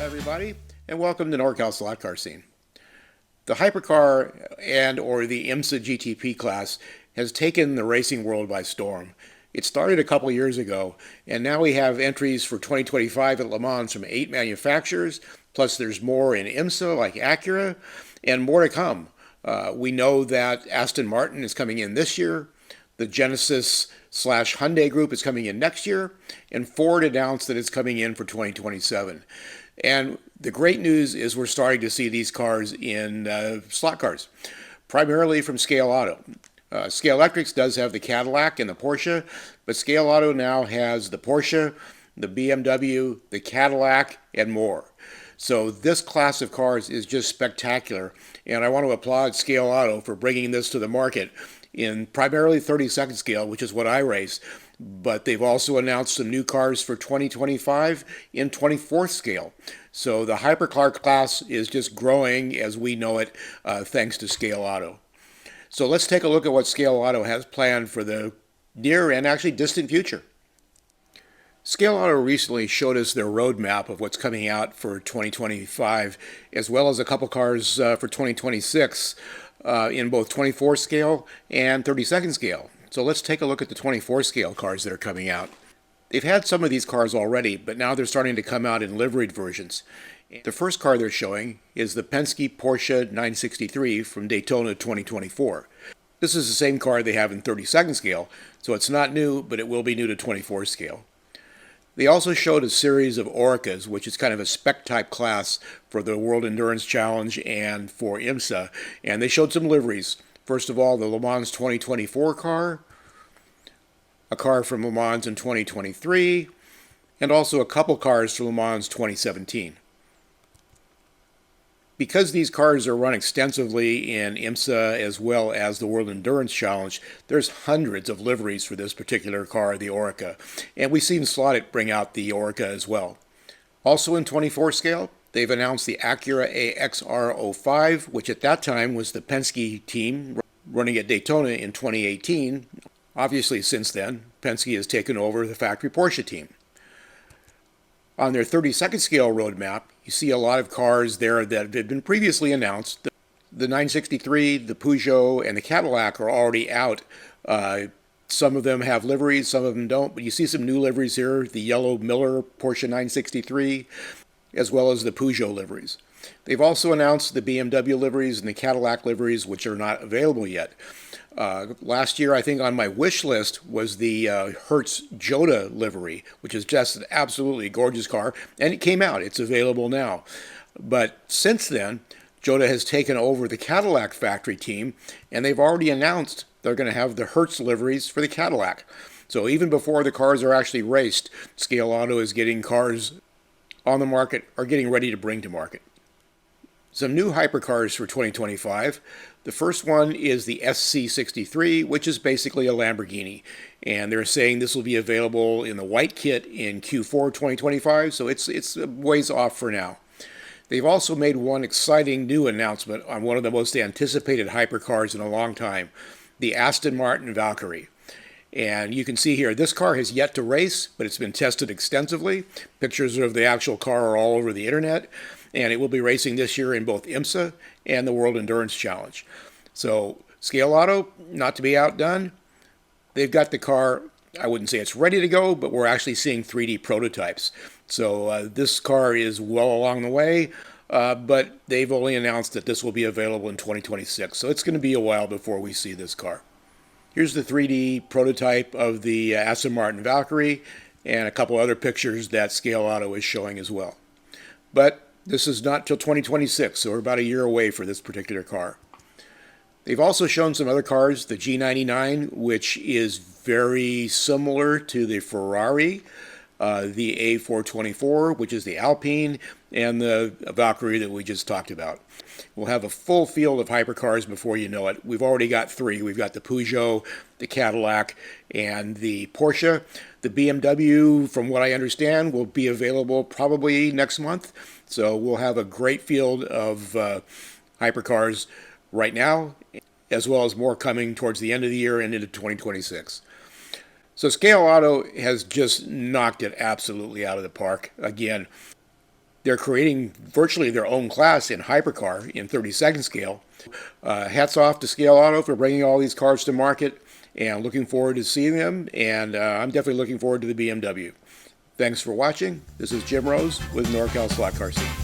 everybody, and welcome to NorCal Slot Car Scene. The Hypercar and or the IMSA GTP class has taken the racing world by storm. It started a couple years ago, and now we have entries for 2025 at Le Mans from 8 manufacturers, plus there's more in IMSA like Acura, and more to come. We know that Aston Martin is coming in this year, the Genesis/Hyundai group is coming in next year, and Ford announced that it's coming in for 2027. And the great news is we're starting to see these cars in slot cars, primarily from Scale Auto. Scale Electrics does have the Cadillac and the Porsche, but Scale Auto now has the Porsche, the BMW, the Cadillac, and more. So this class of cars is just spectacular, and I want to applaud Scale Auto for bringing this to the market in primarily 32nd scale, which is what I race, but they've also announced some new cars for 2025 in 24th scale. So the hypercar class is just growing as we know it, thanks to Scale Auto. So let's take a look at what Scale Auto has planned for the near and actually distant future. Scale Auto recently showed us their roadmap of what's coming out for 2025, as well as a couple cars for 2026 in both 24 scale and 32nd scale. So let's take a look at the 24 scale cars that are coming out. They've had some of these cars already, but now they're starting to come out in liveried versions. The first car they're showing is the Penske Porsche 963 from Daytona 2024. This is the same car they have in 32nd scale, so it's not new, but it will be new to 24 scale. They also showed a series of Oricas, which is kind of a spec type class for the World Endurance Challenge and for IMSA, and they showed some liveries. First of all, the Le Mans 2024 car, a car from Le Mans in 2023, and also a couple cars from Le Mans 2017. Because these cars are run extensively in IMSA as well as the World Endurance Challenge, there's hundreds of liveries for this particular car, the Orica. And we've seen Slotted bring out the Orica as well. Also in 24 scale, they've announced the Acura AXR05, which at that time was the Penske team running at Daytona in 2018. Obviously, since then, Penske has taken over the factory Porsche team. On their 32nd scale roadmap, you see a lot of cars there that had been previously announced. The 963, the Peugeot, and the Cadillac are already out. Some of them have liveries, some of them don't, but you see some new liveries here, the yellow Miller Porsche 963, as well as the Peugeot liveries. They've also announced the BMW liveries and the Cadillac liveries, which are not available yet. Last year, I think on my wish list was the Hertz Joda livery, which is just an absolutely gorgeous car, and it came out. It's available now. But since then, Joda has taken over the Cadillac factory team, and they've already announced they're going to have the Hertz liveries for the Cadillac. So even before the cars are actually raced, Scale Auto is getting cars on the market or getting ready to bring to market. Some new hypercars for 2025. The first one is the SC63, which is basically a Lamborghini. And they're saying this will be available in the white kit in Q4 2025, so it's a ways off for now. They've also made one exciting new announcement on one of the most anticipated hypercars in a long time, the Aston Martin Valkyrie. And you can see here, this car has yet to race, but it's been tested extensively. Pictures of the actual car are all over the internet. And it will be racing this year in both IMSA and the World Endurance Challenge. So Scale Auto, not to be outdone, they've got the car, I wouldn't say it's ready to go, but we're actually seeing 3D prototypes. So this car is well along the way, but they've only announced that this will be available in 2026. So it's going to be a while before we see this car. Here's the 3D prototype of the Aston Martin Valkyrie and a couple other pictures that Scale Auto is showing as well. But this is not till 2026, so we're about a year away for this particular car. They've also shown some other cars, the G99, which is very similar to the Ferrari, the A424, which is the Alpine, and the Valkyrie that we just talked about. We'll have a full field of hypercars before you know it. We've already got three. We've got the Peugeot, the Cadillac, and the Porsche. The BMW, from what I understand, will be available probably next month. So we'll have a great field of hypercars right now, as well as more coming towards the end of the year and into 2026. So Scale Auto has just knocked it absolutely out of the park again. They're creating virtually their own class in hypercar in 32nd scale. Hats off to Scale Auto for bringing all these cars to market, and looking forward to seeing them, and I'm definitely looking forward to the BMW. Thanks for watching. This is Jim Rose with NorCal Slot Car Scene.